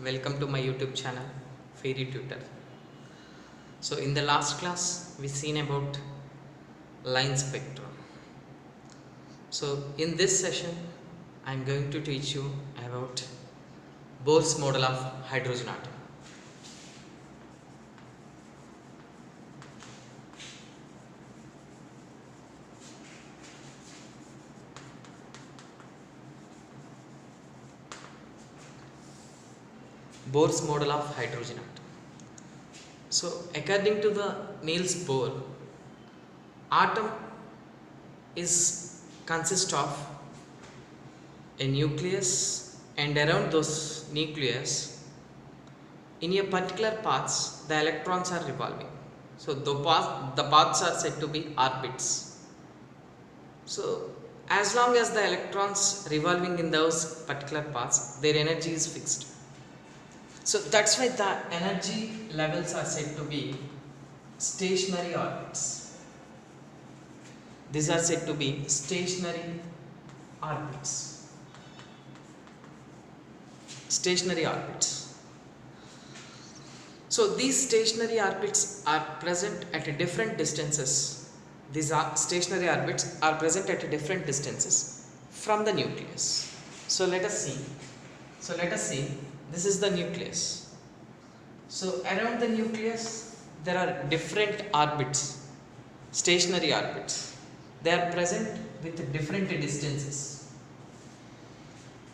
welcome to my YouTube channel Fairy Tutor. So in the last class we seen about line spectrum. So in this session I am going to teach you about Bohr's model of hydrogen atom. Bohr's model of hydrogen atom. So according to the Niels Bohr, atom consists of a nucleus, and around those nucleus in a particular paths the electrons are revolving. So the paths are said to be orbits. So as long as the electrons revolving in those particular paths, their energy is fixed. So that's why the energy levels are said to be stationary orbits. These are said to be stationary orbits. Stationary orbits. So these stationary orbits are present at different distances. These stationary orbits are present at different distances from the nucleus. So let us see. This is the nucleus. So around the nucleus there are different orbits, stationary orbits. They are present with different distances.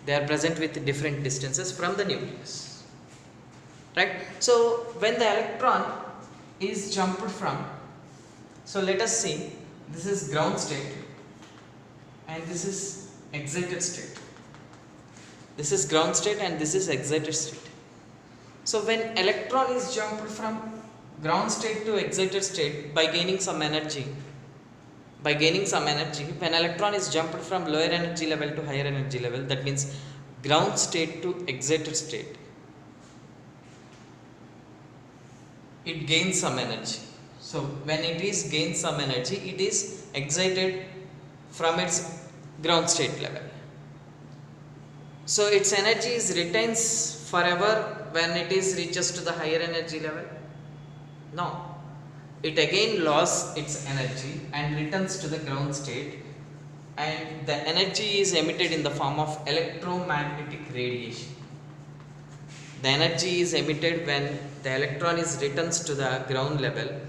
They are present with different distances from the nucleus. Right? So when the electron is jumped from, so let us see, this is ground state and this is excited state. This is ground state and this is excited state. So when electron is jumped from ground state to excited state by gaining some energy, when electron is jumped from lower energy level to higher energy level, that means ground state to excited state, it gains some energy. So when it is gains some energy, it is excited from its ground state level. So its energy is retains forever when it is reaches to the higher energy level? No. It again loses its energy and returns to the ground state, and the energy is emitted in the form of electromagnetic radiation. The energy is emitted when the electron is returns to the ground level.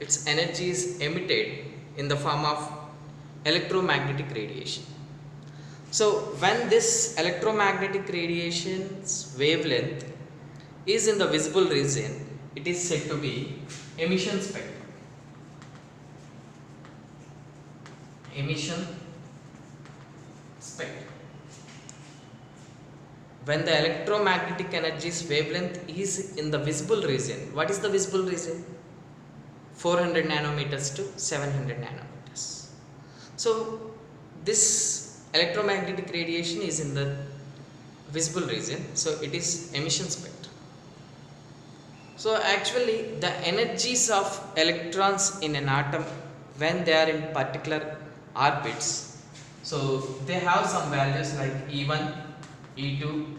Its energy is emitted in the form of electromagnetic radiation. So when this electromagnetic radiation's wavelength is in the visible region, it is said to be emission spectrum. Emission spectrum. When the electromagnetic energy's wavelength is in the visible region, what is the visible region? 400 nanometers to 700 nanometers. So this electromagnetic radiation is in the visible region, so it is emission spectrum. So actually the energies of electrons in an atom when they are in particular orbits, so they have some values like E1, E2,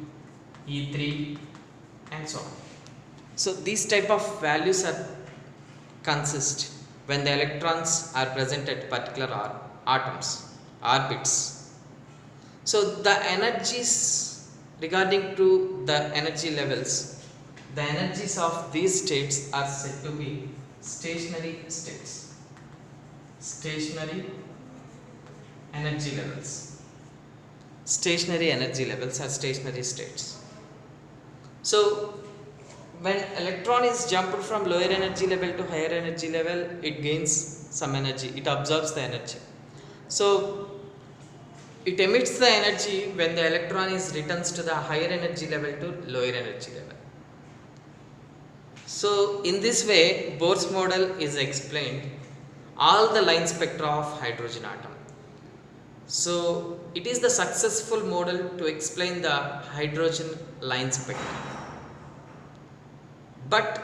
E3 and so on. So these type of values are consist when the electrons are present at particular orbits. So the energies regarding to the energy levels, the energies of these states are said to be stationary states. Stationary energy levels. Stationary energy levels are stationary states. So when electron is jumped from lower energy level to higher energy level, it gains some energy, it absorbs the energy. So it emits the energy when the electron is returns to the higher energy level to lower energy level. So in this way Bohr's model is explained all the line spectra of hydrogen atom. So it is the successful model to explain the hydrogen line spectrum. But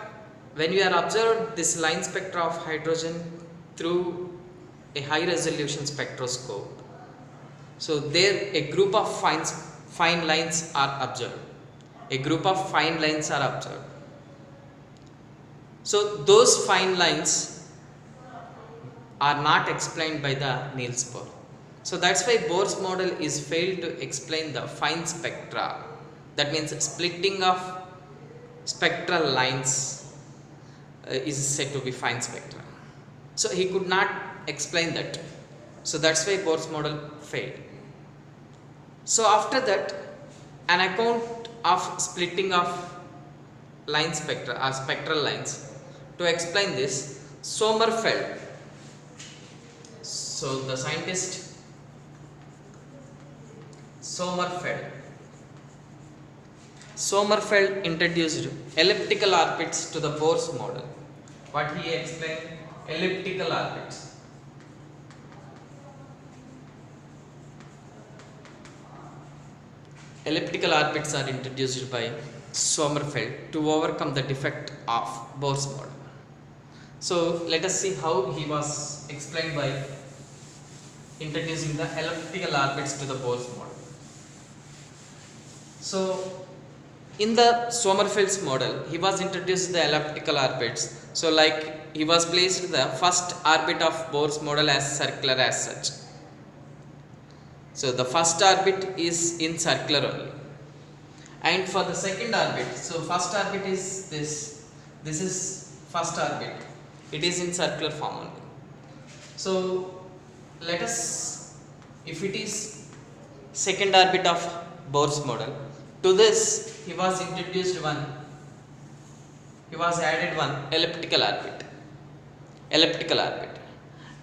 when we are observed this line spectra of hydrogen through a high resolution spectroscope, so there a group of fine lines are observed. a group of fine lines are observed. So those fine lines are not explained by the Niels Bohr. So that's why Bohr's model is failed to explain the fine spectra. That means splitting of spectral lines is said to be fine spectra. So he could not explain that. So that's why Bohr's model failed. So after that, an account of splitting of line spectra or spectral lines. To explain this, Sommerfeld. So the scientist Sommerfeld introduced elliptical orbits to the Bohr's model. What he explained? Elliptical orbits. Elliptical orbits are introduced by Sommerfeld to overcome the defect of Bohr's model. So let us see how he was explained by introducing the elliptical orbits to the Bohr's model. So in the Sommerfeld's model, he was introduced the elliptical orbits. So like he was placed the first orbit of Bohr's model as circular as such. So the first orbit is in circular only. And for the second orbit, so first orbit is this is first orbit. It is in circular form only. So let us, if it is second orbit of Bohr's model, to this he was added one elliptical orbit,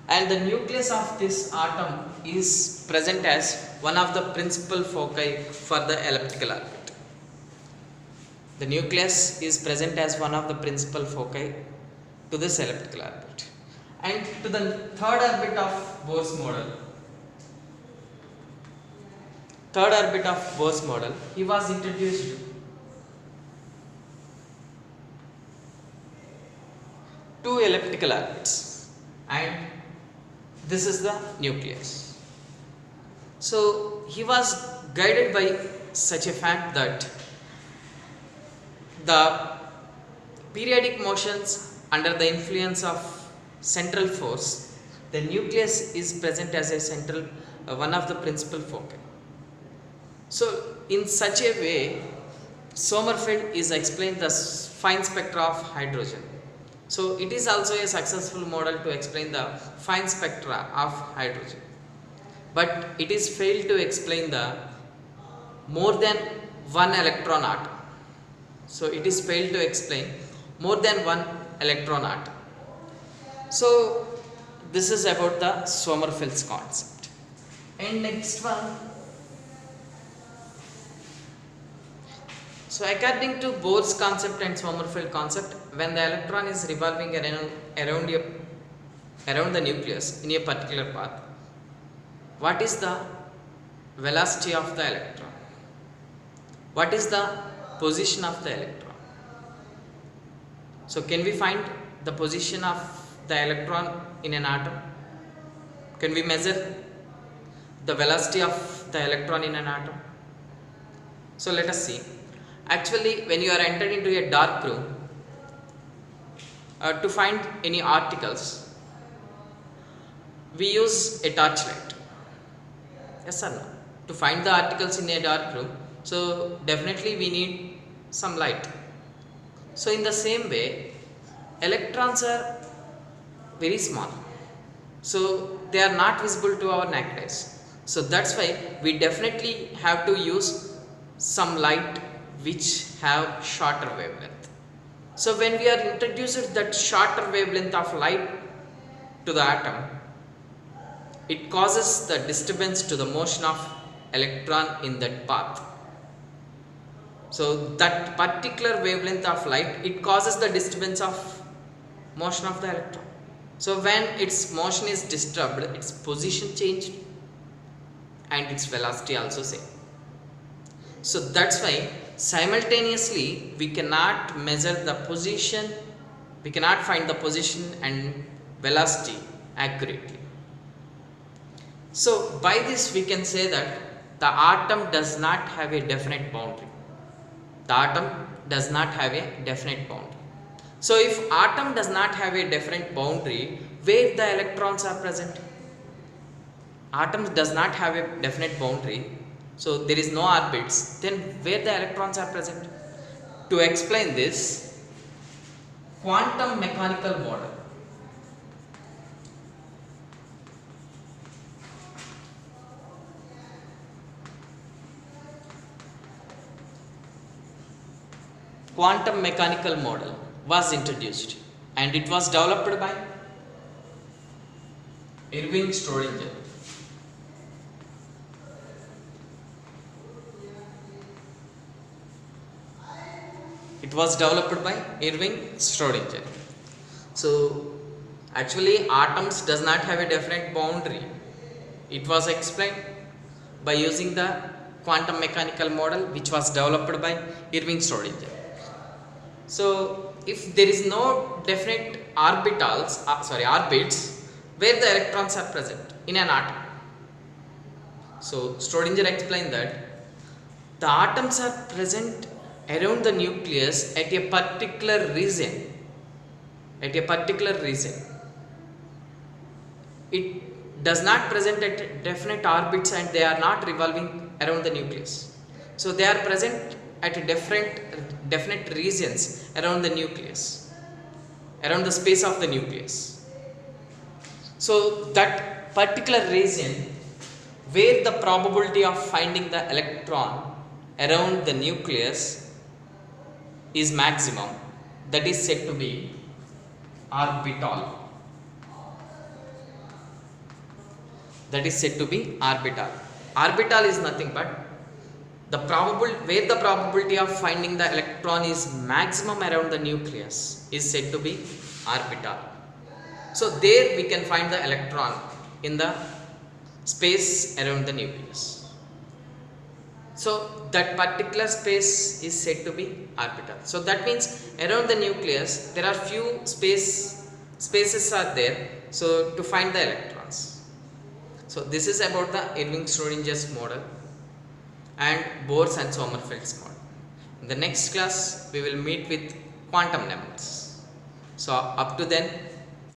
and the nucleus of this atom is present as one of the principal foci for the elliptical orbit. The nucleus is present as one of the principal foci to this elliptical orbit. And to the third orbit of Bohr's model, he was introduced two elliptical orbits, and this is the nucleus. So he was guided by such a fact that the periodic motions under the influence of central force, the nucleus is present as a central one of the principal foci. So in such a way, Sommerfeld is explained the fine spectra of hydrogen. So it is also a successful model to explain the fine spectra of hydrogen, but it is failed to explain the more than one electron atom. So it is failed to explain more than one electron atom. So this is about the Sommerfeld's concept. And next one, so according to Bohr's concept and Sommerfeld concept, when the electron is revolving around the nucleus in a particular path, what is the velocity of the electron? What is the position of the electron? So can we find the position of the electron in an atom? Can we measure the velocity of the electron in an atom? So let us see. Actually, when you are entered into a dark room, to find any articles, we use a torchlight. Yes or no? To find the articles in a dark room, so definitely we need some light. So in the same way, electrons are very small, so they are not visible to our naked eyes. So that's why we definitely have to use some light which have shorter wavelength. So when we are introduced that shorter wavelength of light to the atom, it causes the disturbance to the motion of electron in that path. So that particular wavelength of light, it causes the disturbance of motion of the electron. So when its motion is disturbed, its position changed and its velocity also same. So that's why simultaneously we cannot measure the position, we cannot find the position and velocity accurately. So by this we can say that the atom does not have a definite boundary. The atom does not have a definite boundary. So if atom does not have a definite boundary, where the electrons are present? Atom does not have a definite boundary, so there is no orbits, then where the electrons are present? To explain this, quantum mechanical model. Quantum mechanical model was introduced and it was developed by Erwin Schrödinger. It was developed by Erwin Schrödinger. So actually atoms does not have a definite boundary. It was explained by using the quantum mechanical model which was developed by Erwin Schrödinger. So if there is no definite orbits where the electrons are present in an atom. So Schrödinger explained that the atoms are present around the nucleus at a particular region. It does not present at definite orbits and they are not revolving around the nucleus. So they are present at definite regions around the nucleus, around the space of the nucleus. So that particular region where the probability of finding the electron around the nucleus is maximum, that is said to be orbital. Orbital is nothing but where the probability of finding the electron is maximum around the nucleus is said to be orbital. So there we can find the electron in the space around the nucleus. So that particular space is said to be orbital. So that means around the nucleus there are few spaces are there, so to find the electrons. So this is about the Erwin Schrödinger's model and Bohr's and Sommerfeld's model. In the next class we will meet with quantum numbers. So up to then,